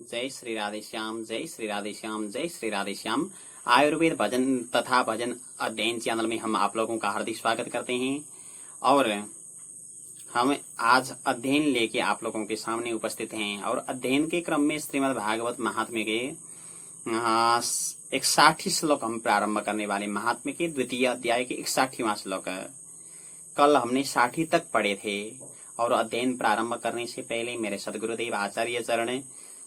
जय श्री राधे श्याम, जय श्री राधे श्याम, जय श्री राधे श्याम। आयुर्वेद भजन तथा भजन अध्ययन चैनल में हम आप लोगों का हार्दिक स्वागत करते हैं और हम आज अध्ययन लेके आप लोगों के सामने उपस्थित हैं। और अध्ययन के क्रम में श्रीमद् भागवत महात्म्य के 61 श्लोक हम प्रारंभ करने वाले। महात्म्य के द्वितीय अध्याय के 61वां श्लोक। कल हमने 60 तक पढ़े थे और अध्ययन प्रारंभ करने से पहले मेरे सदगुरुदेव आचार्य चरण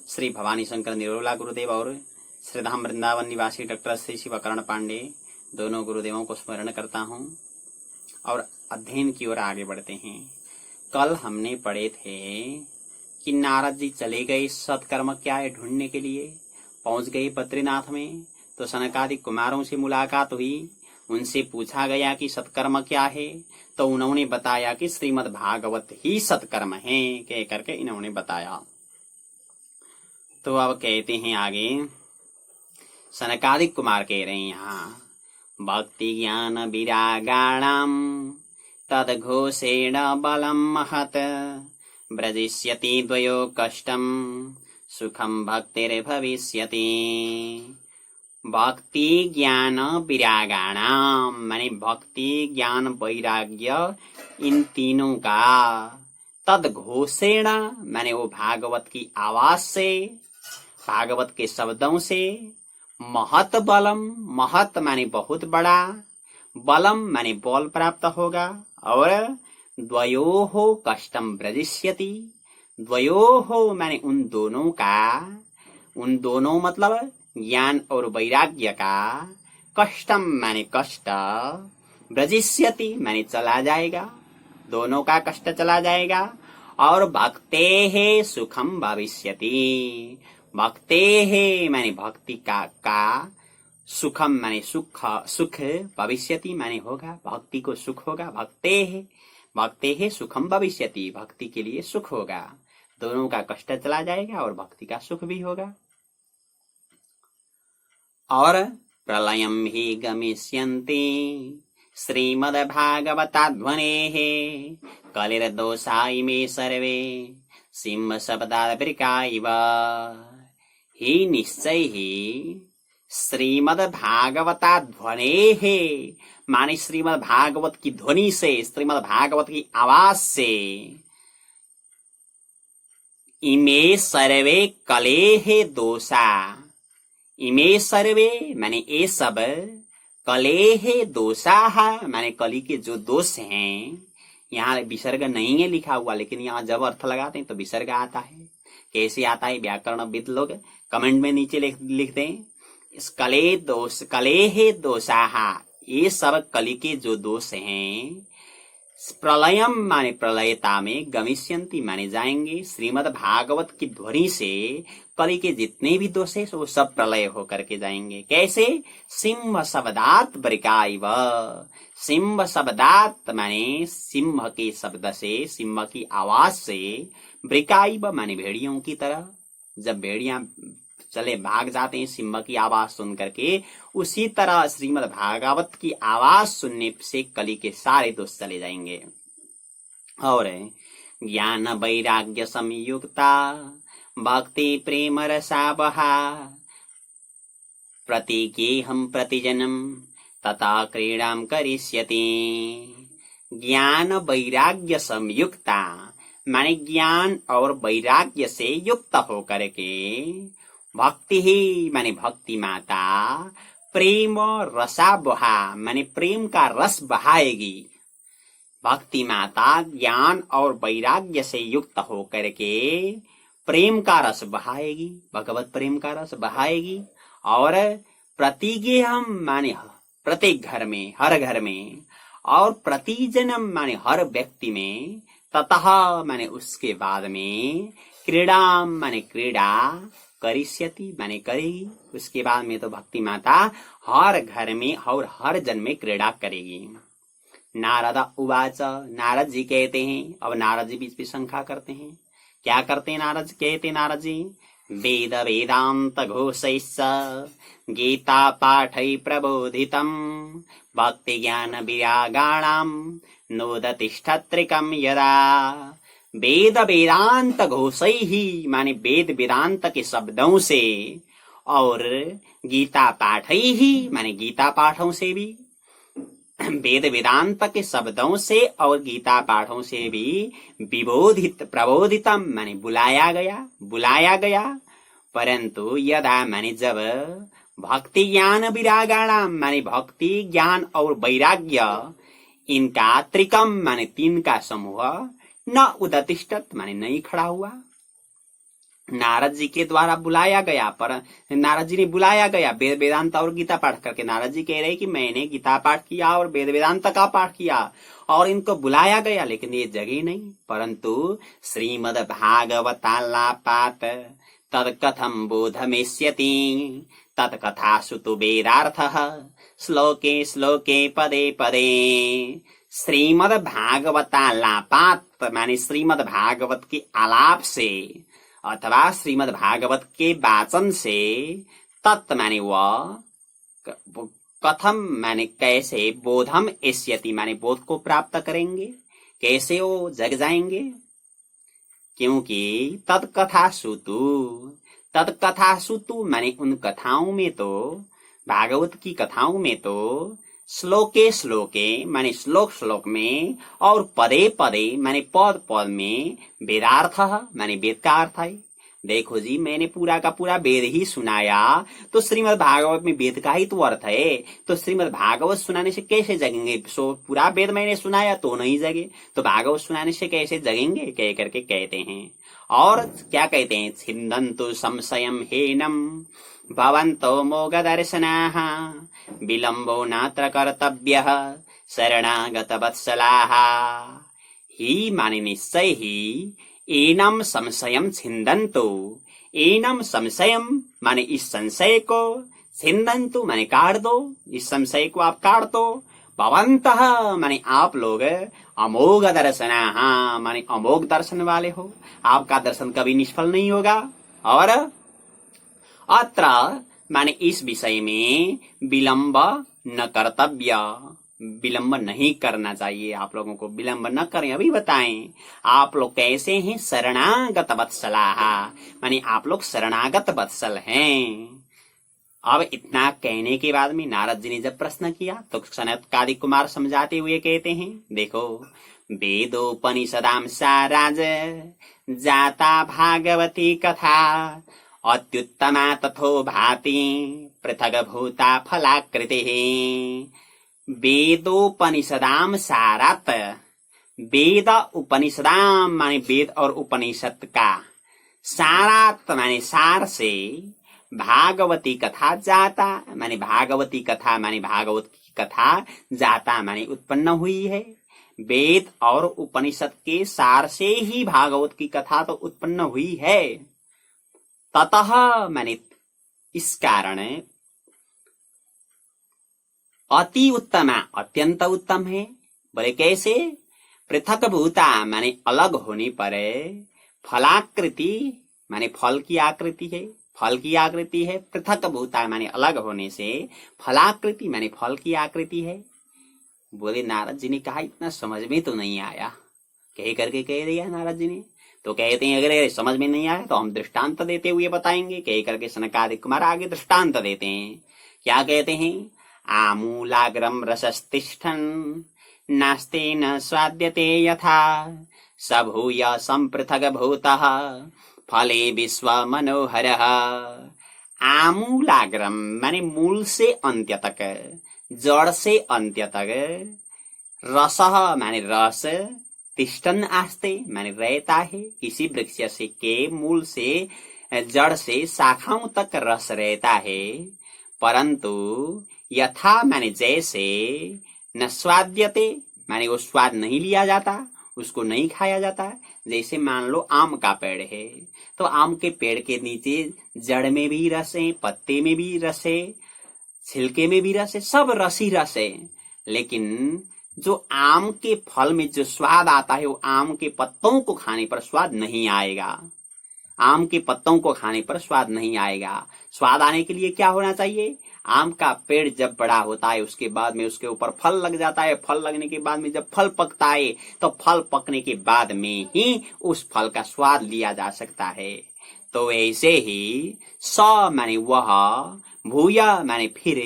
श्री भवानी शंकर निरोला गुरुदेव और श्रीधाम वृंदावन निवासी डॉक्टर श्री शिवकरण पांडे दोनों गुरुदेवों को स्मरण करता हूँ और अध्ययन की ओर आगे बढ़ते हैं। कल हमने पढ़े थे कि नारद जी चले गए सत्कर्म क्या है ढूंढने के लिए। पहुंच गए बद्रीनाथ में तो सनकादि कुमारों से मुलाकात हुई। उनसे पूछा गया कि सत्कर्म क्या है, तो उन्होंने बताया कि श्रीमद् भागवत ही सत्कर्म है, कह करके इन्होंने बताया। तो अब कहते हैं आगे, सनकादिक कुमार कह रहे हैं यहाँ, भक्ति ज्ञान विरागाणाम तद घोषेण बलम महत ब्रजिष्यति द्वयो कष्टम सुखम भक्तिर्भविष्यति। भक्ति ज्ञान विरागाणाम माने भक्ति ज्ञान वैराग्य इन तीनों का, तद घोषेण माने वो भागवत की आवाज से, भागवत के शब्दों से, महत बलम, महत माने बहुत बड़ा, बलम माने बल प्राप्त होगा, और द्वयोः कष्टम ब्रजिष्यति, द्वयोः माने उन दोनों का, उन दोनों मतलब ज्ञान और वैराग्य का, कष्टम माने कष्ट, ब्रजिष्यति माने चला जाएगा, दोनों का कष्ट चला जाएगा, और भक्तेः सुखम भविष्यति, भक्तेः माने भक्ति का सुखम माने सुख, सुख भविष्यति माने होगा, भक्ति को सुख होगा। भक्तेः सुखम भविष्यति, भक्ति के लिए सुख होगा, दोनों का कष्ट चला जाएगा और भक्ति का सुख भी होगा। और प्रलयम ही गमिष्यन्ति श्रीमद्भागवताध्वनेः कलिर्दोषा इमे सर्वे सिंह शब्दावृका इव। ही निश्चय ही श्रीमद्भागवताध्वनेः माने श्रीमद् भागवत की ध्वनि से, श्रीमद् भागवत की आवाज से, इमे सर्वे कलेः दोषा, इमे सर्वे माने ये सब, कलेः दोषाः माने कली के जो दोष हैं। यहाँ विसर्ग नहीं है लिखा हुआ, लेकिन यहाँ जब अर्थ लगाते हैं तो विसर्ग आता है। कैसे आता है व्याकरणविद लोग कमेंट में नीचे लिख दें। इस कलेः दोषाः, ये सब कली के जो दोष हैं। प्रलयम माने प्रलयता में, गमिष्यन्ति माने जाएंगे, श्रीमद् भागवत की ध्वनि से कली के जितने भी दोष है वो सब प्रलय होकर के जाएंगे। कैसे? सिंह शब्दात बरिकाइव, सिंह शब्दात माने सिंह के शब्द से, सिंह की आवाज से, बरिकाइव माने भेड़ियों की तरह। जब भेड़ियां चले भाग जाते हैं सिंह की आवाज सुन करके, उसी तरह श्रीमद् भागवत की आवाज सुनने से कली के सारे दोष चले जाएंगे। और ज्ञान वैराग्य संयुक्ता भक्ति प्रेम रसावहा प्रतिगेहम प्रतिजनम तथा क्रीडाम करिष्यति। ज्ञान वैराग्य संयुक्ता माने ज्ञान और वैराग्य से युक्त होकर के, भक्ति ही माने भक्ति माता, प्रेम रसावहा माने प्रेम का रस बहाएगी। भक्ति माता ज्ञान और वैराग्य से युक्त होकर के प्रेम का रस बहाएगी, भगवत प्रेम का रस बहाएगी। और प्रतिगेहम माने प्रत्येक घर में, हर घर में, और प्रतिजनम माने हर व्यक्ति में, ततः माने उसके बाद में, क्रीडाम माने क्रीड़ा, करिष्यति माने करेगी। उसके बाद में तो भक्ति माता हर घर में और हर जन में क्रीड़ा करेगी। नारद उवाच, नारद जी कहते हैं। अब नारद जी बीच में शंका करते हैं। क्या करते हैं नारद? कहते नारद जी, वेद वेदांत घोषैश्च गीता पाठै प्रबोधितम भक्ति ज्ञान विरागाणाम नोदतिष्ठत्रिकम यदा वेद वेदांत घोषैहि माने वेद वेदांत के शब्दों से, और गीता पाठैहि माने गीता पाठों से भी, वेद वेदांत के शब्दों से और गीता पाठों से भी विबोधित प्रबोधितम माने बुलाया गया। परंतु यदा माने जब भक्ति ज्ञान विरागाणाम माने भक्ति ज्ञान और वैराग्य इनका त्रिकम माने तीन का समूह न उदतिष्ठत माने नहीं खड़ा हुआ। नारद जी के द्वारा बुलाया गया, पर नारद जी ने बुलाया गया वेद वेदांत और गीता पाठ करके। नारद जी कह रहे कि मैंने गीता पाठ किया और वेद वेदांत का पाठ किया और इनको बुलाया गया, लेकिन ये जगे नहीं। परंतु श्रीमद् भागवतालापात तत्कथम बोधमेष्यति तत्कथासु तु वेदार्थः श्लोके श्लोके पदे पदे। श्रीमद् भागवतालापात माने श्रीमद् भागवत के आलाप से अथवा श्रीमद् भागवत के वाचन से, तत् माने वह, कथम माने कैसे, बोधम एष्यति माने बोध को प्राप्त करेंगे, कैसे वो जग जाएंगे। क्योंकि तत्कथा सुतु माने उन कथाओं में तो, भागवत की कथाओं में तो श्लोके श्लोके माने श्लोक श्लोक में और पदे पदे माने पद पद में वेदार्थ माने वेद का अर्थ है। देखो जी, मैंने पूरा का पूरा वेद ही सुनाया, तो श्रीमद् भागवत में वेद का ही तो अर्थ है। तो श्रीमद् भागवत सुनाने से कैसे जगेंगे? सो पूरा वेद मैंने सुनाया तो नहीं जगे, तो भागवत सुनाने से कैसे जगेंगे? कह करके कहते हैं। और क्या कहते हैं? छिन्दन्तु संशयम हेनम भवन्तो मोगदर्शनाः विलम्बो नात्र कर्तव्यः शरणागत वत्सलाः। ही माने निश्चय ही, एनम संशयम छिन्दन्तु, एनम संशयम माने इस संशय को, छिन्दन्तु माने काट दो, इस संशय को आप काट दो। भवन्तः माने आप लोग, अमोघ दर्शनाः माने अमोघ दर्शन वाले हो, आपका दर्शन कभी निष्फल नहीं होगा। और अत्र माने इस विषय में विलंब न कर्तव्य, विलंब नहीं करना चाहिए। आप लोगों को विलंब न करें। अभी बताएं आप लोग कैसे हैं? शरणागत वत्सलाः माने आप लोग शरणागत वत्सल हैं। अब इतना कहने के बाद में नारद जी ने जब प्रश्न किया तो सनकादिक कुमार समझाते हुए कहते हैं, देखो वेदोपनिषदां साराज जाता भागवती कथा अत्युत्तमा तथो भाति पृथग भूता फलाकृतिः। वेदोपनिषदाम सारात, वेद उपनिषदाम माने वेद और उपनिषद का, सारात माने सार से, भागवती कथा जाता माने भागवती कथा माने भागवत की कथा, जाता माने उत्पन्न हुई है। वेद और उपनिषद के सार से ही भागवत की कथा तो उत्पन्न हुई है। ततः माने इस कारण, अति उत्तमा अत्यंत उत्तम है। बोले कैसे? पृथक भूता माने अलग होने पर, फलाकृति माने फल की आकृति है, फल की आकृति है। पृथक भूता माने अलग होने से, फलाकृति माने फल की आकृति है। बोले नारद जी ने कहा इतना समझ में तो नहीं आया, कह करके कह दिया नारद जी ने। तो कहते हैं अगर समझ में नहीं आया तो हम दृष्टांत देते हुए बताएंगे। कह करके सनकादिक कुमार आगे दृष्टांत देते हैं। क्या कहते हैं? आमूलाग्रम रसस्तिष्ठन् नास्तेन स्वाद्यते यथा सभूय संपृथग भूतः फले विश्व मनोहरः। आमूलाग्रम माने मूल से अंत्य तक, जड़ से अंत्य तक, रसः माने रस, तिष्ठन आस्ते माने रहता है। किसी वृक्ष से के मूल से जड़ से शाखाओं तक रस रहता है, परंतु यथा माने जैसे, न स्वाद्यते माने वो स्वाद नहीं लिया जाता, उसको नहीं खाया जाता। जैसे मान लो आम का पेड़ है, तो आम के पेड़ के नीचे जड़ में भी रस है, पत्ते में भी रस है, छिलके में भी रस है, सब रस ही रस है। लेकिन जो आम के फल में जो स्वाद आता है वो आम के पत्तों को खाने पर स्वाद नहीं आएगा। आम के पत्तों को खाने पर स्वाद नहीं आएगा। स्वाद आने के लिए क्या होना चाहिए? आम का पेड़ जब बड़ा होता है उसके बाद में उसके ऊपर फल लग जाता है। फल लगने के बाद में जब फल पकता है तो फल पकने के बाद में ही उस फल का स्वाद लिया जा सकता है। तो ऐसे ही स माने वह, भूय माने फिर,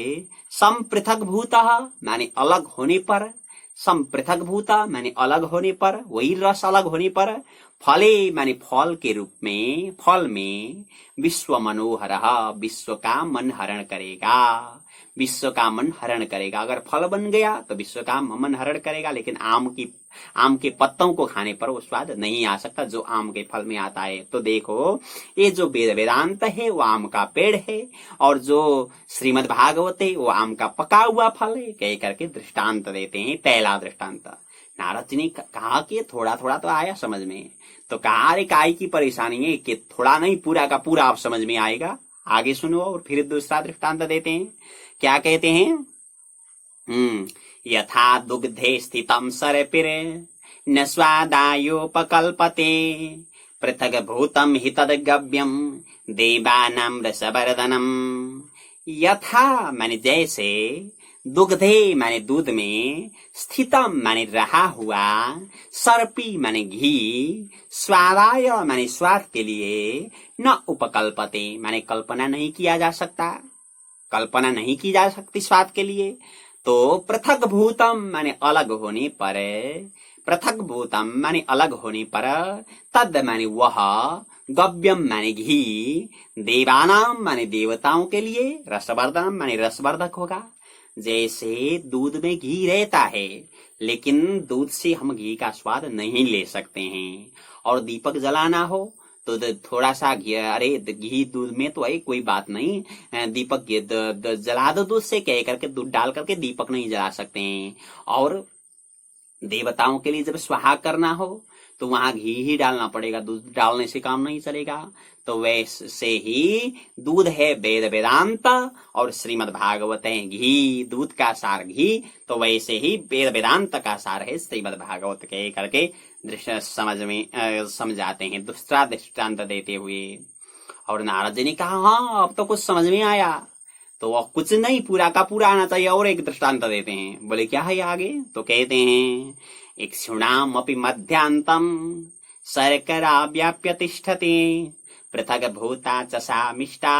संपृथक भूतः माने अलग होने पर, संपृथक भूत माने अलग होने पर, वही रस अलग होने पर, फले माने फल के रूप में, फल में, विश्व मनोहर विश्व का मन हरण करेगा, विश्व का मन हरण करेगा। अगर फल बन गया तो विश्व का मन हरण करेगा, लेकिन आम के पत्तों को खाने पर वो स्वाद नहीं आ सकता जो आम के फल में आता है। तो देखो, ये जो वेदांत है वो आम का पेड़ है, और जो श्रीमद् भागवत है वो आम का पका हुआ फल है, कह करके दृष्टांत देते हैं। पहला दृष्टांत नारद जी ने कहा कि थोड़ा थोड़ा तो आया समझ में, तो कहा अरे काय की परेशानी है कि थोड़ा नहीं पूरा का पूरा आप समझ में आएगा। आगे सुनो, और फिर दूसरा दृष्टांत देते हैं। क्या कहते हैं? यथा दुग्धे स्थितम सर्पिर न स्वादायोपकल्पते पृथक भूतम हि तद्गव्यम देवानां रसवर्धनम। यथा माने जैसे, दुग्धे माने दूध में, स्थितम माने रहा हुआ, सर्पी माने घी, स्वादाय माने स्वाद के लिए, न उपकल्पते माने कल्पना नहीं किया जा सकता, कल्पना नहीं की जा सकती स्वाद के लिए। तो पृथक भूतम माने अलग होने पर, पृथक भूतम माने अलग होने पर, तद माने वह, गव्यम माने घी, देवानाम माने देवताओं के लिए, रसवर्धनम माने रसवर्धक होगा। जैसे दूध में घी रहता है, लेकिन दूध से हम घी का स्वाद नहीं ले सकते हैं। और दीपक जलाना हो तो थोड़ा सा घी, अरे घी दूध में तो है कोई बात नहीं, दीपक जला दो दूध से, कह करके दूध डाल करके दीपक नहीं जला सकते हैं। और देवताओं के लिए जब स्वाहा करना हो तो वहां घी ही डालना पड़ेगा, दूध डालने से काम नहीं चलेगा। तो वैसे ही दूध है वेद वेदांत, और श्रीमद् भागवत है घी, दूध का सार घी, तो वैसे ही वेद वेदांत का सार है श्रीमद् भागवत, कह करके दृश्य समझ में समझाते हैं दूसरा दृष्टांत देते हुए। और नारद जी ने कहा हाँ अब तो कुछ समझ में आया, तो वह कुछ नहीं पूरा का पूरा आना चाहिए। और एक दृष्टांत देते हैं, बोले क्या है आगे? तो कहते हैं इक्षुणाम अपि मध्यांतम शर्करा व्याप्य तिष्ठति पृथक भूता च सा मिष्टा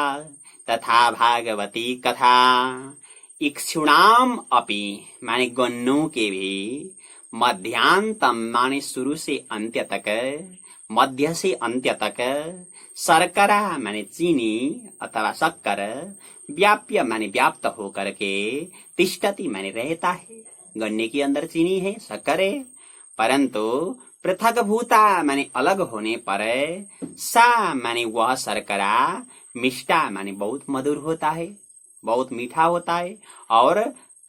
तथा भागवती कथा। इक्षुणाम अपि माने गन्नों के भी, मध्यांतम माने शुरू से अंत्य तक, मध्य से अंत्य तक, शर्करा माने चीनी अथवा शक्कर, व्याप्य माने व्याप्त होकर के, तिष्ठति माने रहता है। गन्ने के अंदर चीनी है, शक्कर है, परंतु पृथक भूता माने अलग होने पर, सा माने वह शर्करा, मिष्टा माने बहुत मधुर होता है, बहुत मीठा होता है। और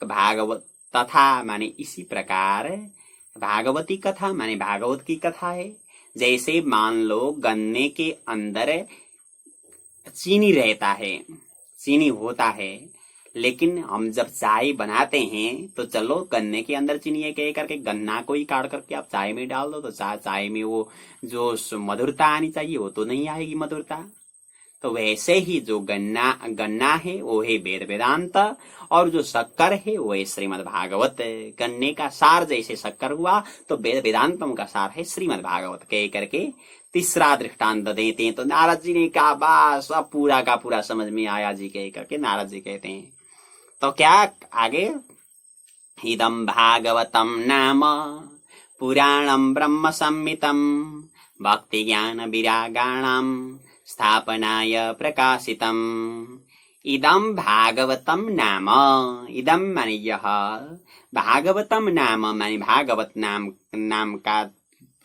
भागवत तथा माने इसी प्रकार, भागवती कथा माने भागवत की कथा है। जैसे मान लो गन्ने के अंदर चीनी रहता है, चीनी होता है, लेकिन हम जब चाय बनाते हैं तो चलो गन्ने के अंदर चीनी है कह करके गन्ना को ही काट करके आप चाय में डाल दो, तो चाय में वो जो मधुरता आनी चाहिए वो तो नहीं आएगी मधुरता। तो वैसे ही जो गन्ना है वो है वेद वेदांत, और जो शक्कर है वो है श्रीमद् भागवत। गन्ने का सार जैसे शक्कर हुआ तो वेद वेदांतम का सार है श्रीमद् भागवत, कह करके तीसरा दृष्टांत देते हैं। तो नारद जी ने कहा बस अब पूरा का पूरा समझ में आया जी, कह करके नारद जी कहते हैं। तो क्या आगे, इदं भागवतम नाम पुराणं ब्रह्म संहितं भक्ति ज्ञान विरागाणाम स्थापनाय प्रकाशितम। इदं भागवतम नाम, इदं माने यह, भागवतम नाम माने भागवत नाम का,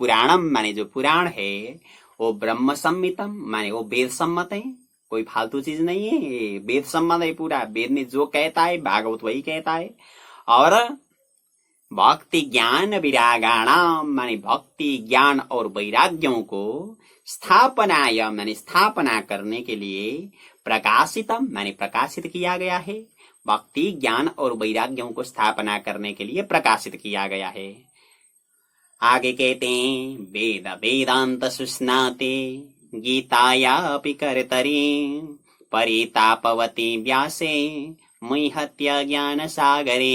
पुराणम माने जो पुराण है, वो ब्रह्म संहितम माने वो वेद सम्मत है, कोई फालतू चीज नहीं है, वेद सम्मत है पूरा। वेद में जो कहता है भागवत वही कहता है। और भक्ति ज्ञान विरागाणाम माने भक्ति ज्ञान और वैराग्यों को, स्थापनाय माने स्थापना करने के लिए, प्रकाशितम माने प्रकाशित किया गया है। भक्ति ज्ञान और वैराग्यों को स्थापना करने के लिए प्रकाशित किया गया है। आगे कहते हैं वेद वेदांत सुस्नाते गीतायापि कर्तरि परितापवती व्यासे मुह्यत्य ज्ञान सागरे।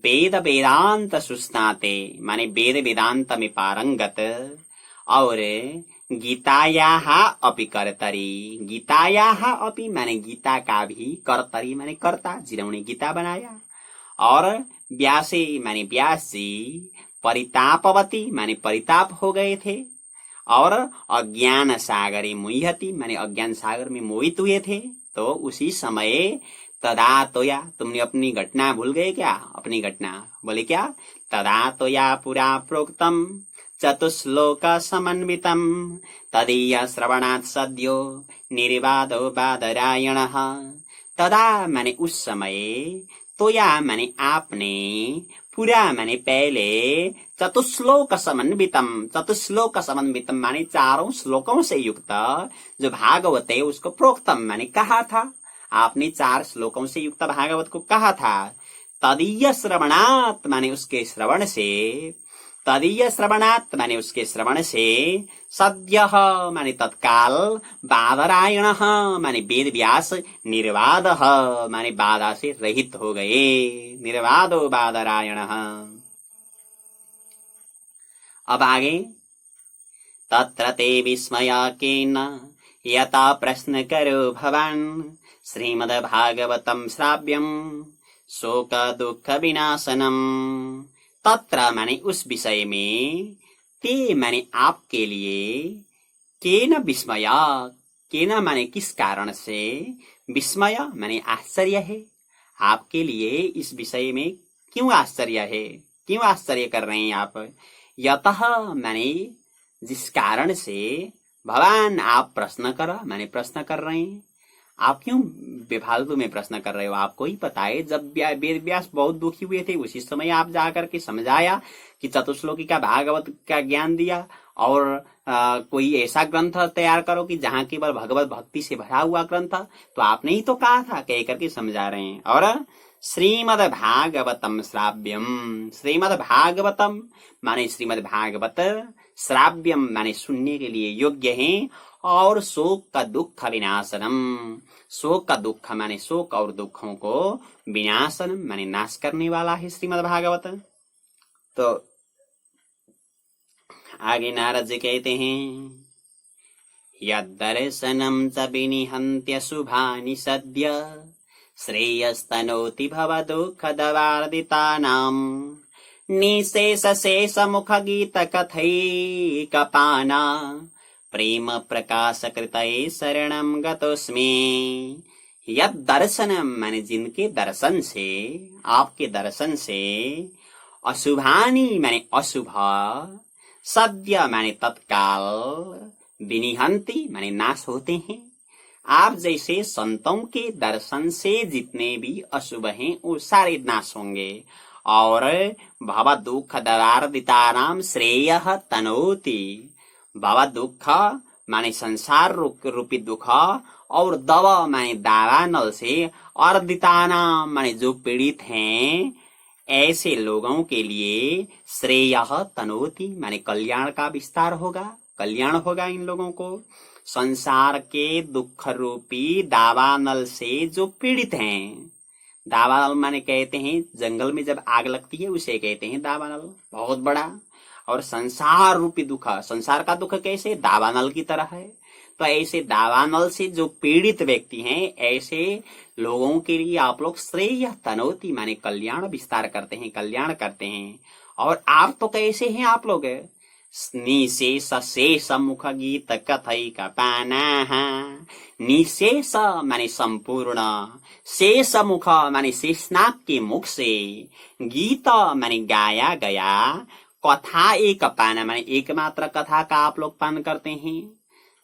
वेद वेदांत सुस्नाते माने वेद वेदांत में पारंगत और गीतायाः अपि कर्तरि, गीतायाः अपि माने गीता का भी कर्तरि माने कर्ता, जिन्होंने गीता बनाया। और व्यासे माने व्यास जी परितापवती माने परिताप हो गए थे और अज्ञान सागरे मुह्यति माने अज्ञान सागर में मोहित हुए थे। तो उसी समय तदा तोया तुमने अपनी घटना भूल गए क्या? अपनी घटना बोले क्या? तदा तोया पुरा प्रोक्तम चतुश्लोक समन्वितम तदीय श्रवणात् सद्यो निर्वादो बादरायणः। तदा माने उस समय, तोया माने आपने, पूरा माने पहले, चतुश्लोक समन्वितम, चतुश्लोक समन्वितम माने चारों श्लोकों से युक्त जो भागवत है उसको प्रोक्तम माने कहा था। आपने 4 श्लोकों से युक्त भागवत को कहा था। तदीय श्रवणात् माने उसके श्रवण से, तदीय श्रवणात् माने उसके श्रवण से, सद्यः माने तत्काल, बादरायणः माने वेद व्यास, निर्वादः माने बाधा से रहित हो गए, निर्वादो बादरायणः। अब आगे, तत्र ते विस्मयाकेन यथा प्रश्न करो भवान् श्रीमद्भागवतं श्राव्यं शोक दुख विनाशनम। तत्र माने उस विषय में, ते माने आपके लिए, केन विस्मय, केन माने किस कारण से, विस्मय माने आश्चर्य है। आपके लिए इस विषय में क्यों आश्चर्य है, क्यों आश्चर्य कर रहे हैं आप? यतः माने जिस कारण से, भगवान आप प्रश्न कर माने प्रश्न कर रहे हैं। आप क्यों बेफालतू में प्रश्न कर रहे हो? आपको ही पता है जब वेद व्यास बहुत दुखी हुए थे उसी समय आप जाकर के समझाया कि चतुश्लोकी का भागवत का ज्ञान दिया और कोई ऐसा ग्रंथ तैयार करो कि जहाँ केवल भगवत भक्ति से भरा हुआ ग्रंथ। तो आपने ही तो कहा था, कह करके समझा रहे हैं। और श्रीमद् भागवतम श्राव्यम, श्रीमद् भागवतम माने श्रीमद् भागवत, श्राव्यम माने सुनने के लिए योग्य है, और शोक का दुख विनाशनम, शोक का दुख माने शोक और दुखों को विनाशनम माने नाश करने वाला है श्रीमद् भागवत। तो आगे नारद जी कहते हैं, यद्दर्शनम च विनिहन्त्य शुभानि सद्य श्रेयस्तनोति भव दुःखदवार्दितानां निशेष शेष मुख गीत कथैकपाना प्रेम प्रकाश कृतये शरणं गतोस्मि। यद दर्शनम माने जिनके दर्शन से, आपके दर्शन से, अशुभानि माने अशुभ, सद्य माने तत्काल, विनिहन्ति माने नाश होते हैं। आप जैसे संतों के दर्शन से जितने भी अशुभ हैं वो सारे नाश होंगे। और भव दुख दवार्दितानां श्रेयः तनोति, भव दुख माने संसार रूपी दुख, और दव माने दावानल से, अर्दितानां माने जो पीड़ित हैं, ऐसे लोगों के लिए श्रेयः तनोति माने कल्याण का विस्तार होगा, कल्याण होगा इन लोगों को। संसार के दुख रूपी दावानल से जो पीड़ित हैं, दावानल माने कहते हैं जंगल में जब आग लगती है उसे कहते हैं दावानल, बहुत बड़ा। और संसार रूपी दुख, संसार का दुख कैसे? दावानल की तरह है। तो ऐसे दावानल से जो पीड़ित व्यक्ति हैं, ऐसे लोगों के लिए आप लोग श्रेय तनोति माने कल्याण विस्तार करते हैं, कल्याण करते हैं। और आप तो कैसे हैं आप लोग? निशेष शेष मुख गीत कथैकपानाः, निशेष माने संपूर्ण, शेष मुख माने शेषनाग के मुख से, गीत माने गाया गया, कथा एक पाना माने एकमात्र कथा का आप लोग पान करते हैं।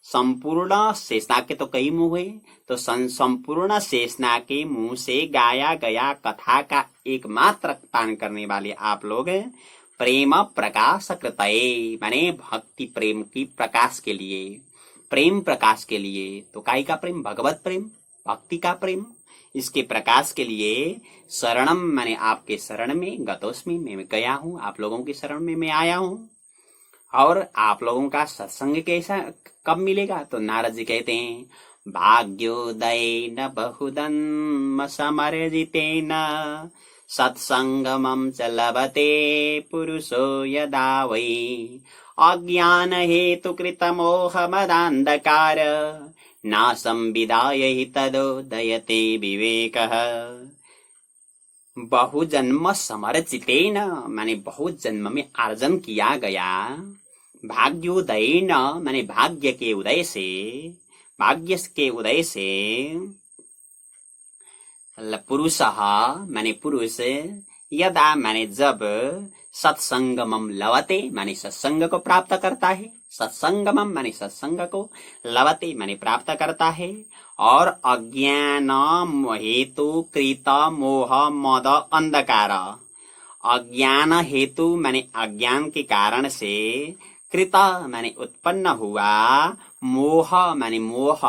संपूर्ण शेषनाग के तो कई मुंह हुए, तो संपूर्ण शेषनाग के मुंह से गाया गया कथा का एकमात्र पान करने वाले आप लोग प्रेम प्रकाश कृतये माने भक्ति प्रेम की प्रकाश के लिए, प्रेम प्रकाश के लिए। तो काई का प्रेम? भगवत प्रेम, भक्ति का प्रेम, इसके प्रकाश के लिए शरणम माने आपके शरण में, गतोस्मि मैं गया हूँ, आप लोगों के शरण में मैं आया हूँ। और आप लोगों का सत्संग कैसा कब मिलेगा? तो नारद जी कहते हैं, भाग्योदय न बहुदन्म समर्जितेन सत्संगमं च लभते पुरुषो यदा वै अज्ञान हेतु कृत मोह मदान्धकार नासं विदाय हि तदोदयते विवेकः। बहुजन्म समर्जितेन माने बहुत जन्म में अर्जन किया गया, भाग्योदय न माने भाग्य के उदय से, भाग्य के उदय से, पुरुष माने पुरुष, यदा माने जब, सत्संगमम लवते माने सत्संग को प्राप्त करता है, सत्संगमम माने सत्संग को, लवते माने प्राप्त करता है, और अज्ञान हेतु कृत मोह मद अंधकार, अज्ञान हेतु माने अज्ञान के कारण से, कृत माने उत्पन्न हुआ, मोह माने मोह,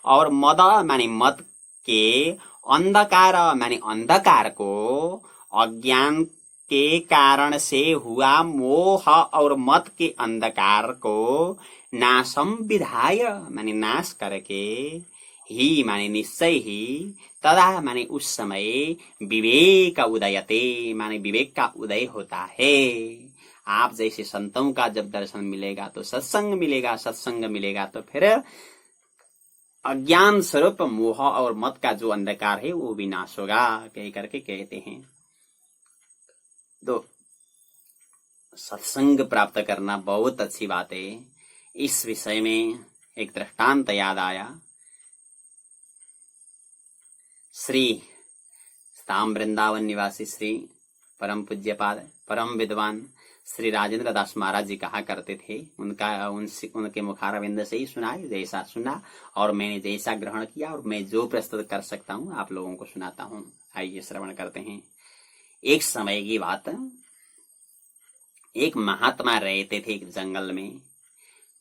और मद माने मद के, अंधकार माने अंधकार को, अज्ञान के कारण से हुआ मोह और मत के अंधकार को नाशम विधाय माने नाश करके, ही माने निश्चय ही, तदा माने उस समय, विवेक उदयते माने विवेक का उदय होता है। आप जैसे संतों का जब दर्शन मिलेगा तो सत्संग मिलेगा, सत्संग मिलेगा तो फिर अज्ञान स्वरूप मोह और मत का जो अंधकार है वो विनाश होगा, कह करके कहते हैं। तो सत्संग प्राप्त करना बहुत अच्छी बात है। इस विषय में एक दृष्टांत याद आया। श्री धाम वृंदावन निवासी श्री परम पूज्यपाद परम विद्वान श्री राजेंद्र दास महाराज जी कहा करते थे, उनके मुखारविंद से ही सुना, जैसा सुना और मैंने जैसा ग्रहण किया और मैं जो प्रस्तुत कर सकता हूँ आप लोगों को सुनाता हूँ। आइए श्रवण करते हैं। एक समय की बात, एक महात्मा रहते थे एक जंगल में,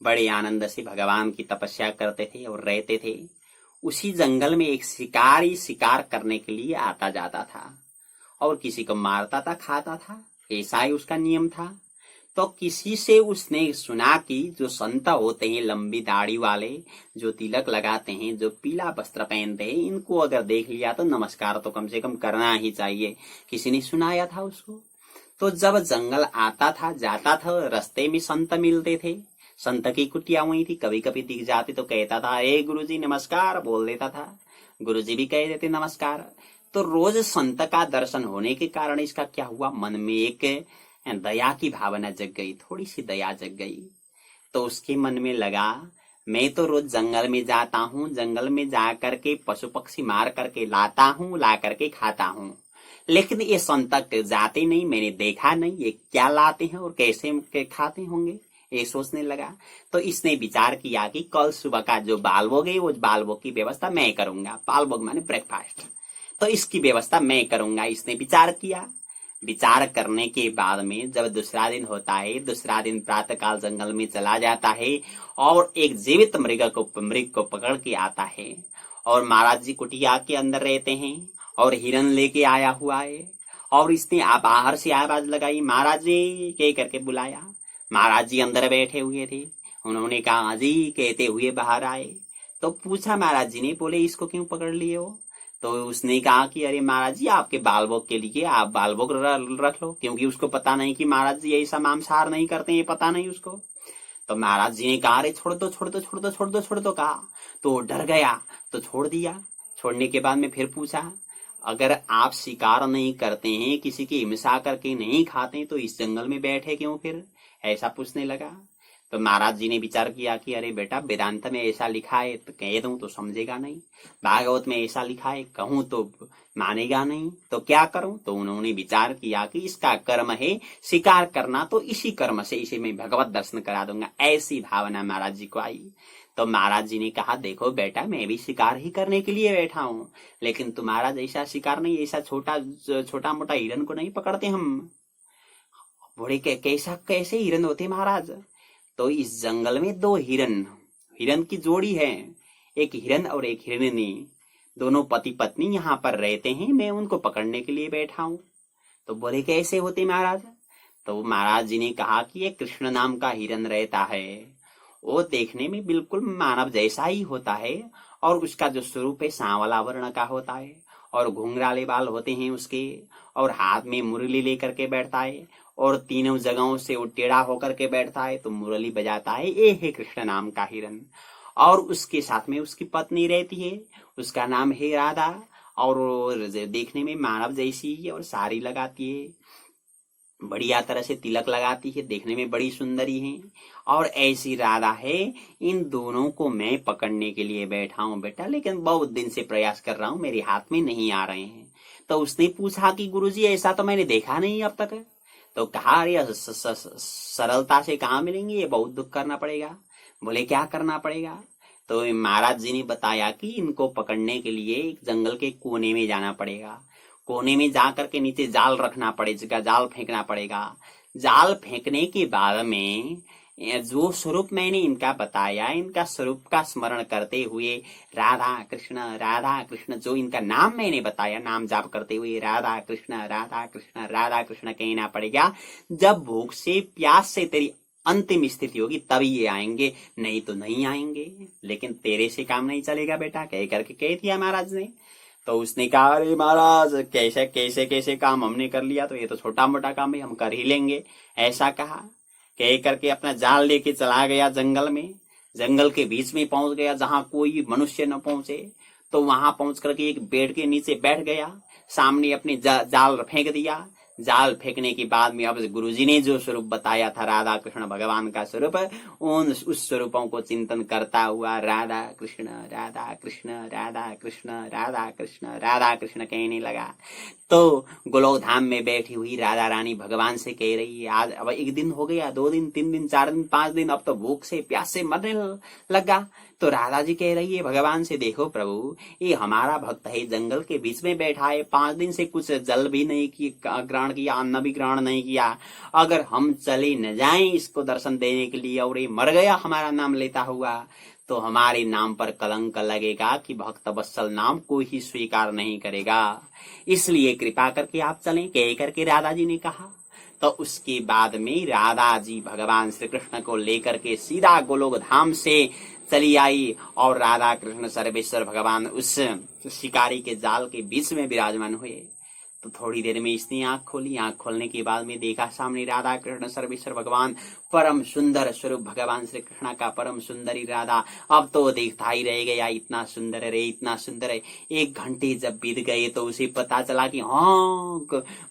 बड़े आनंद से भगवान की तपस्या करते थे और रहते थे। उसी जंगल में एक शिकारी शिकार करने के लिए आता जाता था और किसी को मारता था, खाता था, ऐसा ही उसका नियम था। तो किसी से उसने सुना कि जो संत होते हैं लंबी दाढ़ी वाले, जो तिलक लगाते हैं, जो पीला वस्त्र पहनते हैं, इनको अगर देख लिया तो नमस्कार तो कम से कम करना ही चाहिए, किसी ने सुनाया था उसको। तो जब जंगल आता था जाता था, रास्ते में संत मिलते थे, संत की कुटिया हुई थी, कभी कभी दिख जाती तो कहता था, ए गुरुजी नमस्कार, बोल देता था, गुरुजी भी कह देते नमस्कार। तो रोज संत का दर्शन होने के कारण इसका क्या हुआ, मन में एक दया की भावना जग गई, थोड़ी सी दया जग गई। तो उसके मन में लगा, मैं तो रोज जंगल में जाता हूँ, जंगल में जा करके पशु पक्षी मार करके लाता हूँ, ला करके खाता हूँ, लेकिन ये संत जाते नहीं, मैंने देखा नहीं ये क्या लाते हैं और कैसे खाते होंगे, ये सोचने लगा। तो इसने विचार किया कि कल सुबह का जो बालभोग है वो बालभोग की व्यवस्था मैं करूंगा, बालभोग माने ब्रेकफास्ट, तो इसकी व्यवस्था मैं करूंगा, इसने विचार किया। विचार करने के बाद में जब दूसरा दिन होता है, दूसरा दिन प्रातः काल जंगल में चला जाता है और एक जीवित मृग को पकड़ के आता है और महाराज जी कुटिया के अंदर रहते हैं और हिरन लेके आया हुआ है और इसने बाहर से आवाज लगाई, महाराज जी कह करके बुलाया। महाराज जी अंदर बैठे हुए थे, उन्होंने कहा जी कहते हुए बाहर आए। तो पूछा महाराज जी ने, बोले इसको क्यों पकड़ लिए हो? तो उसने कहा कि अरे महाराज जी आपके बालभोग के लिए आप बालभोग रख लो, क्योंकि उसको पता नहीं कि महाराज जी ऐसा मांसाहार नहीं करते, ये पता नहीं उसको। तो महाराज जी ने कहा अरे छोड़ दो छोड़ दो छोड़ दो छोड़ दो छोड़ दो कहा, तो डर गया तो छोड़ दिया। छोड़ने के बाद में फिर पूछा, अगर आप शिकार नहीं करते हैं, किसी की हिंसा करके नहीं खाते, तो इस जंगल में बैठे क्यों फिर? ऐसा पूछने लगा। तो महाराज जी ने विचार किया कि अरे बेटा वेदांत में ऐसा लिखा है तो कह दूं तो समझेगा नहीं, भागवत में ऐसा लिखा है कहूं तो मानेगा नहीं, तो क्या करूं? तो उन्होंने विचार किया कि इसका कर्म है शिकार करना, तो इसी कर्म से इसे मैं भगवत दर्शन करा दूंगा, ऐसी भावना महाराज जी को आई। तो महाराज जी ने कहा देखो बेटा मैं भी शिकार ही करने के लिए बैठा हूँ, लेकिन तुम्हारा जैसा शिकार नहीं, ऐसा छोटा मोटा हिरन को नहीं पकड़ते हम। बोले कैसे हिरन होते महाराज? तो इस जंगल में दो हिरन की जोड़ी है, एक हिरन और एक हिरनी, दोनों पति पत्नी यहाँ पर रहते हैं, मैं उनको पकड़ने के लिए बैठा हूँ। तो बोले कैसे होते महाराज? तो महाराज जी ने कहा कि ये कृष्ण नाम का हिरन रहता है, वो देखने में बिल्कुल मानव जैसा ही होता है, और उसका जो स्वरूप है सांवला वर्ण का होता है, और घुंघराले बाल होते हैं उसके, और हाथ में मुरली लेकर के बैठता है, और तीनों जगहों से वो टेढ़ा होकर के बैठता है तो मुरली बजाता है। ये है कृष्ण नाम का हिरन। और उसके साथ में उसकी पत्नी रहती है, उसका नाम है राधा, और वो देखने में मानव जैसी है, और साड़ी लगाती है, बढ़िया तरह से तिलक लगाती है, देखने में बड़ी सुंदरी है। और ऐसी राधा है, इन दोनों को मैं पकड़ने के लिए बैठा हूँ बेटा, लेकिन बहुत दिन से प्रयास कर रहा हूँ, मेरे हाथ में नहीं आ रहे हैं। तो उसने पूछा कि गुरुजी ऐसा तो मैंने देखा नहीं अब तक। तो कहा अरे सरलता से कहाँ मिलेंगे, ये बहुत दुख करना पड़ेगा। बोले क्या करना पड़ेगा? तो महाराज जी ने बताया कि इनको पकड़ने के लिए एक जंगल के कोने में जाना पड़ेगा, कोने में जा करके नीचे जाल रखना पड़ेगा, जाल फेंकना पड़ेगा। जाल फेंकने के बाद में जो स्वरूप मैंने इनका बताया, इनका स्वरूप का स्मरण करते हुए राधा कृष्ण जो इनका नाम मैंने बताया, नाम जाप करते हुए राधा कृष्ण कहना पड़ेगा। जब भूख से प्यास से तेरी अंतिम स्थिति होगी तभी ये आएंगे, नहीं तो नहीं आएंगे। लेकिन तेरे से काम नहीं चलेगा बेटा, कह करके कह दिया महाराज ने। तो उसने कहा अरे महाराज कैसे कैसे कैसे काम हमने कर लिया, तो ये तो छोटा मोटा काम है, हम कर ही लेंगे, ऐसा कहा। कह करके अपना जाल लेके चला गया जंगल में। जंगल के बीच में पहुंच गया जहां कोई मनुष्य न पहुंचे। तो वहां पहुंच करके एक पेड़ के नीचे बैठ गया, सामने अपने जाल फेंक दिया। जाल फेंकने के बाद में अब गुरुजी ने जो स्वरूप बताया था राधा कृष्ण भगवान का स्वरूप, उस स्वरूपों को चिंतन करता हुआ राधा कृष्ण कहने लगा। तो गोलोक धाम में बैठी हुई राधा रानी भगवान से कह रही है, आज अब एक दिन हो गया, 2 दिन 3 दिन 4 दिन 5 दिन, अब तो भूख से प्यास से मरने लगा। तो राधा जी कह रही है भगवान से, देखो प्रभु ये हमारा भक्त है, जंगल के बीच में बैठा है, 5 दिन से कुछ जल भी नहीं ग्रहण किया, अन्न भी ग्रहण नहीं किया। अगर हम चले न जाएं इसको दर्शन देने के लिए और ये मर गया हमारा नाम लेता हुआ, तो हमारे नाम पर कलंक लगेगा कि भक्त वत्सल नाम को ही स्वीकार नहीं करेगा। इसलिए कृपा करके आप चलें, कह करके राधा जी ने कहा। तो उसके बाद में राधा जी भगवान श्री कृष्ण को लेकर के सीधा गोलोक धाम से चली आई, और राधा कृष्ण सर्वेश्वर भगवान उस शिकारी के जाल के बीच में विराजमान हुए। तो थोड़ी देर में इसने आंख खोली, आंख खोलने के बाद में देखा सामने राधा कृष्ण सर्वेश्वर भगवान, परम सुंदर स्वरूप भगवान श्री कृष्ण का, परम सुंदरी राधा। अब तो देखता ही रह गया, इतना सुंदर है, इतना सुंदर है। 1 घंटे जब बीत गए तो उसे पता चला कि हाँ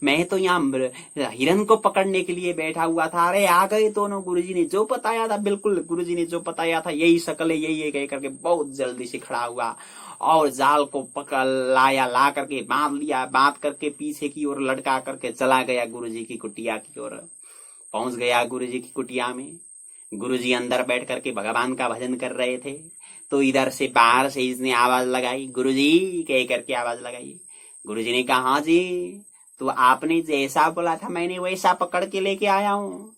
मैं तो यहाँ हिरन को पकड़ने के लिए बैठा हुआ था। अरे आ गए दोनों, गुरुजी ने जो बताया था, बिल्कुल गुरुजी ने जो बताया था यही शकल है, यही है कह करके बहुत जल्दी से खड़ा हुआ और जाल को पकड़ लाया, ला करके बांध लिया, बांध करके पीछे की ओर लटका करके चला गया गुरुजी की कुटिया की ओर। पहुंच गया गुरुजी की कुटिया में। गुरुजी अंदर बैठ करके भगवान का भजन कर रहे थे। तो इधर से बाहर से इसने आवाज लगाई, गुरुजी कह करके आवाज लगाई। गुरुजी ने कहा हाँ जी, तो आपने जैसा बोला था मैंने वैसा पकड़ के लेके आया हूँ।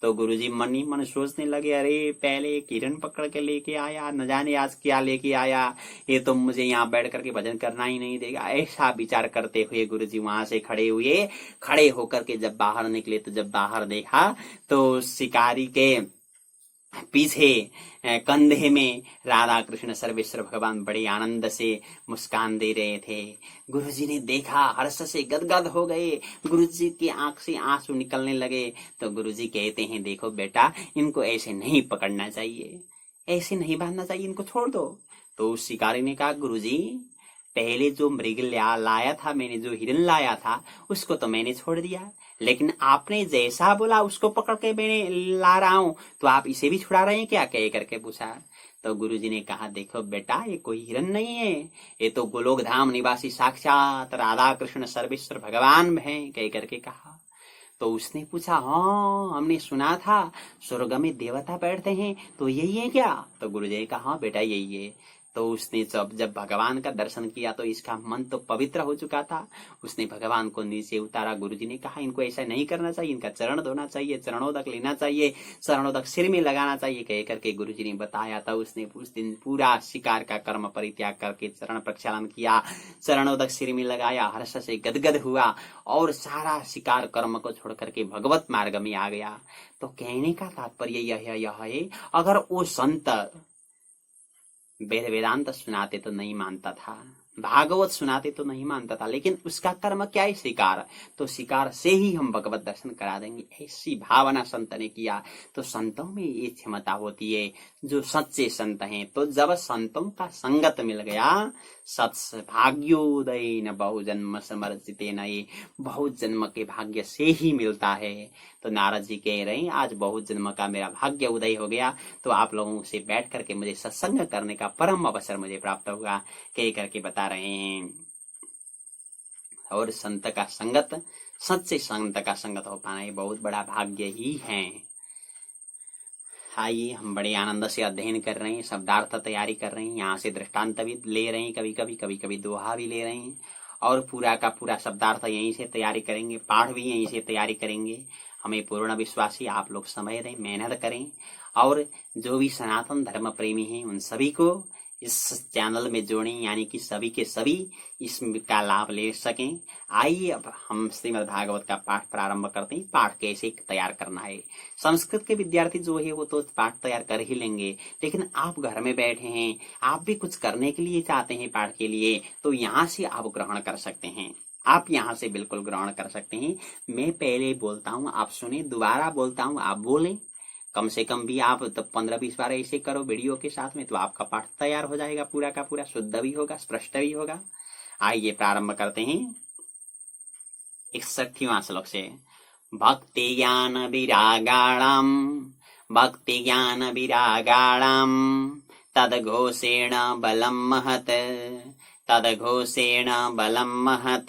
तो गुरुजी मन ही मन सोचने लगे, अरे पहले एक हिरन पकड़ के लेके आया, न जाने आज क्या लेके आया, ये तो मुझे यहाँ बैठ करके भजन करना ही नहीं देगा। ऐसा विचार करते हुए गुरुजी वहां से खड़े हुए। खड़े होकर के जब बाहर निकले तो जब बाहर देखा तो शिकारी के पीछे कंधे में राधा कृष्ण सर्वेश्वर भगवान बड़े आनंद से मुस्कान दे रहे थे। गुरुजी ने देखा, हर्ष से गदगद हो गए, गुरुजी की आंख से आंसू निकलने लगे। तो गुरुजी कहते हैं, देखो बेटा इनको ऐसे नहीं पकड़ना चाहिए, ऐसे नहीं बांधना चाहिए, इनको छोड़ दो। तो उस शिकारी ने कहा, गुरुजी पहले जो मृग लाया था मैंने, जो हिरन लाया था उसको तो मैंने छोड़ दिया, लेकिन आपने जैसा बोला उसको पकड़ के मैंने ला रहा हूं, तो आप इसे भी छुड़ा रहे हैं क्या, कह करके पूछा। तो गुरुजी ने कहा, देखो बेटा ये कोई हिरन नहीं है, ये तो गोलोक धाम निवासी साक्षात राधा कृष्ण सर्वेश्वर भगवान है, कह करके कहा। तो उसने पूछा, हाँ हमने सुना था स्वर्ग में देवता बैठते हैं, तो यही है क्या? तो गुरुजी ने कहा, हाँ बेटा यही है। तो उसने जब भगवान का दर्शन किया तो इसका मन तो पवित्र हो चुका था। उसने भगवान को नीचे उतारा। गुरुजी ने कहा इनको ऐसा नहीं करना चाहिए, इनका चरण धोना चाहिए, चरणोदक लेना चाहिए, चरणोदक सिर में लगाना चाहिए कह करके गुरुजी ने बताया था। उसने उस दिन पूरा शिकार का कर्म परित्याग करके चरण प्रक्षालन किया, चरणोदक सिर में लगाया, हर्ष से गदगद हुआ और सारा शिकार कर्म को छोड़ करके भगवत मार्ग में आ गया। तो कहने का तात्पर्य यह है, अगर वो संत वेद वेदांत सुनाते तो नहीं मानता था, भागवत सुनाते तो नहीं मानता था, लेकिन उसका कर्म क्या है? शिकार। तो शिकार से ही हम भगवत दर्शन करा देंगे, ऐसी भावना संत ने किया। तो संतों में ये क्षमता होती है, जो सच्चे संत हैं। तो जब संतों का संगत मिल गया, सत्स भाग्योदय न बहुजन्म समर्जिते न, ये बहुत जन्म के भाग्य से ही मिलता है। तो नारद जी कह रहे हैं आज बहुत जन्म का मेरा भाग्य उदय हो गया, तो आप लोगों से बैठ करके मुझे सत्संग करने का परम अवसर मुझे प्राप्त होगा, कह करके बता रहे हैं। और संत का संगत, सच्चे संत का संगत हो पाना ये बहुत बड़ा भाग्य ही है। आइए, हम बड़े आनंद से अध्ययन कर रहे हैं, शब्दार्थ तैयारी कर रहे हैं, यहाँ से दृष्टांत भी ले रहे हैं, कभी कभी दोहा भी ले रहे हैं, और पूरा का पूरा शब्दार्थ यहीं से तैयारी करेंगे, पाठ भी यहीं से तैयारी करेंगे। हमें पूर्ण विश्वास है, आप लोग समय दें, मेहनत करें, और जो भी सनातन धर्म प्रेमी हैं उन सभी को इस चैनल में जोड़ें, यानी कि सभी के सभी इसका लाभ ले सकें। आइए अब हम श्रीमद् भागवत का पाठ प्रारंभ करते हैं। पाठ कैसे तैयार करना है, संस्कृत के विद्यार्थी जो है वो तो पाठ तैयार कर ही लेंगे, लेकिन आप घर में बैठे हैं, आप भी कुछ करने के लिए चाहते हैं पाठ के लिए, तो यहाँ से आप ग्रहण कर सकते हैं, आप यहाँ से बिल्कुल ग्रहण कर सकते हैं। मैं पहले बोलता हूँ, आप सुने, दोबारा बोलता हूँ, आप बोलें। कम से कम भी आप तो 15-20 बार ऐसे करो वीडियो के साथ में, तो आपका पाठ तैयार हो जाएगा, पूरा का पूरा शुद्ध भी होगा, स्पष्ट भी होगा। आइए प्रारंभ करते हैं 61वां श्लोक से। भक्ति ज्ञान विरागाणाम, भक्ति ज्ञान विरागाणाम, तदघोषेण बलम महत, तदघोषेण बलम महत,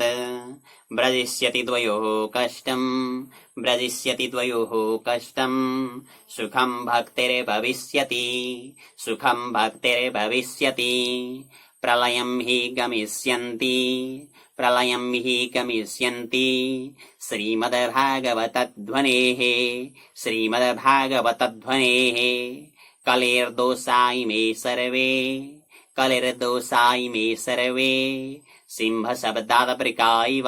ब्रजिष्यति द्वयोः कष्टम्, ब्रजिष्यति द्वयोः कष्टम्, सुखं भक्तिर्भविष्यति, सुखं भक्तिर्भविष्यति, प्रलयं हि गमिष्यन्ति, प्रलयं हि गमिष्यन्ति, श्रीमद्भागवतध्वनेः, श्रीमद्भागवतध्वनेः, कलेर्दोषा इमे सर्वे, कलिर्दोषा इमे सर्वे, सिंह शब्दादपृका इव,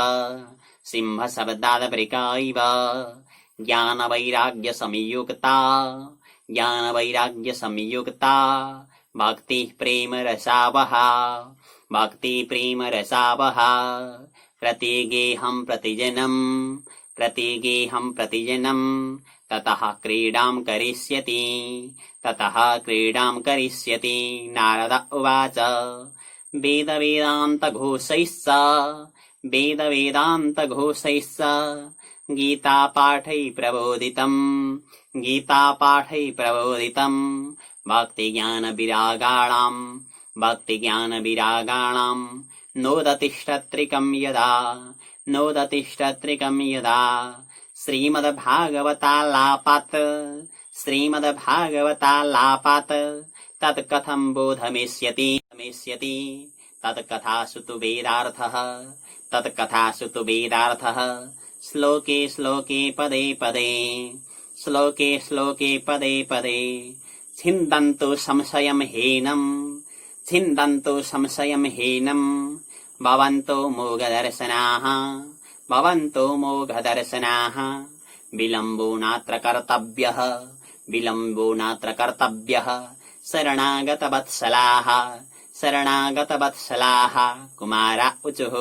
सिंह शब्दादपृका इव, ज्ञान वैराग्य संयुक्ता, ज्ञान वैराग्य संयुक्ता, भक्ति प्रेम रसावहा, भक्ति प्रेम रसावहा, प्रतिगेहं प्रतिजनम, प्रतिगेहं प्रतिजनम, ततः क्रीडां करिष्यति, ततः क्रीडां करिष्यति। नारद उवाच वेद वेदांत घोषैश्च, वेद वेदांत घोषैश्च, गीता पाठै प्रबोधितम्, गीता पाठै प्रबोधितम्, भक्ति ज्ञान विरागाणाम्, भक्ति ज्ञान विरागाणाम्, नोदतिष्ठत्रिकम् यदा, नोदतिष्ठत्रिकम् यदा, श्रीमद्भागवतालापात्, श्रीमद्भागवतालापात्, तत्कथं बोधमिष्यति, तत्कथासु तु वेदार्थः, तत्कथासु तु वेदार्थः, श्लोके श्लोके पदे पदे, श्लोके श्लोके पदे पदे, छिन्दन्तु संशयं हीनं, छिन्दन्तु संशयं हीनं, भवन्तो मोघदर्शनाः, भवन्तो मोघदर्शनाः, विलम्बो नात्र कर्तव्यः, विलम्बो नात्र कर्तव्यः, शरणागतवत्सलाः, शरणागतवत्सलाः। कुमारा ऊचुः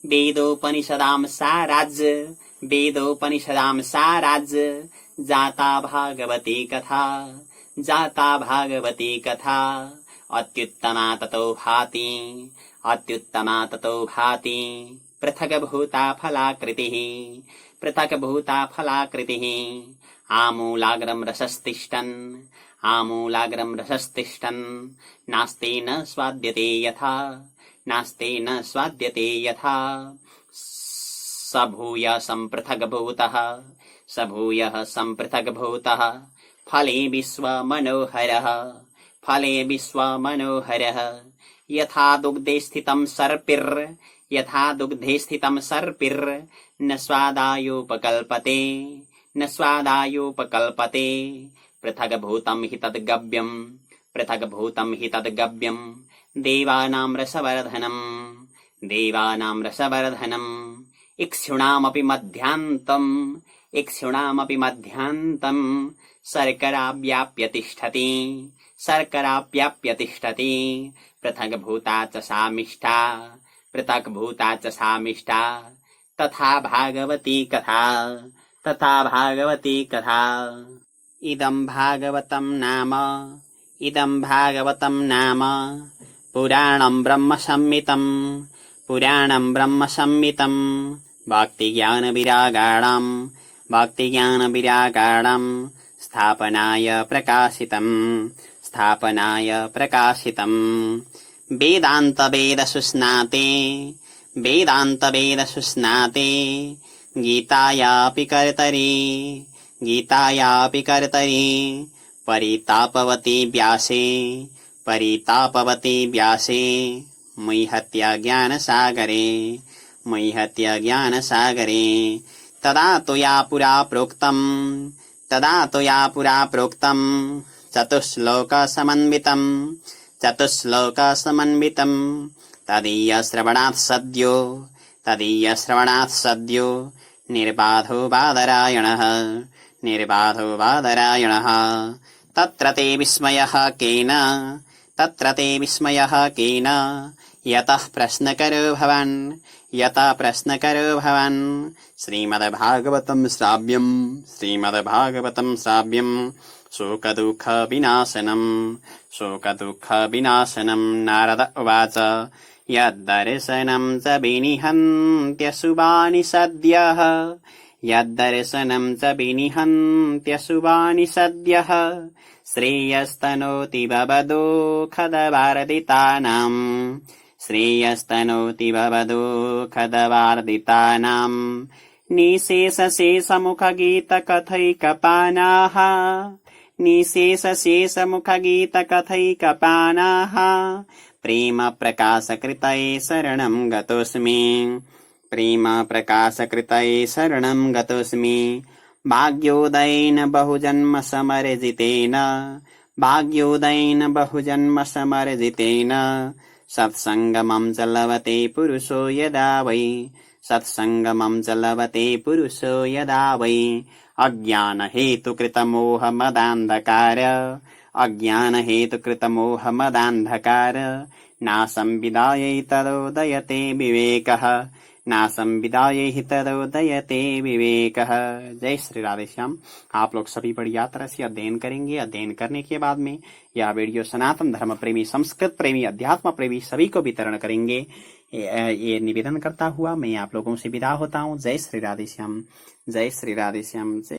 वेदोपनिषदां साराज, वेदोपनिषदां साराज, जाता भागवती कथा, जाता भागवती कथा, अत्युत्तमा ततो भाति, अत्युत्तमा ततो भाति, पृथग्भूता फलाकृतिः, पृथग्भूता फलाकृतिः, आमूलाग्रं रसस्तिष्ठन्, आमूलाग्रं रसस्तिष्ठन्, नास्ति न स्वाद्यते यथा, नास्ति न स्वाद्यते यथा, सभूय सम्पृथग्भूतः, सभूयः सम्पृथग्भूतः, फले विश्वमनोहरः, फले विश्वमनोहरः यथा दुग्धे स्थितं सर्पिर् न स्वादायोपकल्पते पृथग्भूतं हि तद्गव्यम् देवानां रसवर्धनम् इक्षुणामपि मध्यान्तम् शर्करा व्याप्य तिष्ठति पृथग्भूता च सा मिष्टा तथा भागवती कथा इदं भागवतं नाम पुराणं ब्रह्मसंहितं भक्तिज्ञानविरागाणां स्थापनाय प्रकाशितम् वेदान्तवेदसुस्नाते गीतायापि कर्तरि परितापवती व्यासे मयि ज्ञानसागरे तदा त्वया पुरा प्रोक्तम् चतुश्लोकसमन्वितम् तदीयश्रवणात् सद्यो निर्बाधो बादरायणः तत्र ते विस्मयः केन यतः प्रश्नकरो भवन् श्रीमद्भागवतं श्राव्यम् शोकदुःखविनाशनम् नारद उवाच यद्दर्शनं च विनिहन्त्यशुभानि सद्यः श्रेयस्तनोति भवदोखदवार्दितानाम् निशेषमुखगीतकथैकपानाः प्रेम प्रकाशकृतये शरणं गतोऽस्मि भाग्योदयेन बहुजन्म समर्जितेन सत्संगमं च लभते पुरुषो यदा वै अज्ञानहेतुकृतमोहमदान्धकार नासं विदायै तदोदयते विवेकः। जय श्री राधे श्याम। आप लोग सभी बड़ी यात्रा से अध्ययन करेंगे। अध्ययन करने के बाद में यह वीडियो सनातन धर्म प्रेमी, संस्कृत प्रेमी, अध्यात्म प्रेमी सभी को वितरण करेंगे। ये निवेदन करता हुआ मैं आप लोगों से विदा होता हूँ। जय श्री राधे श्याम।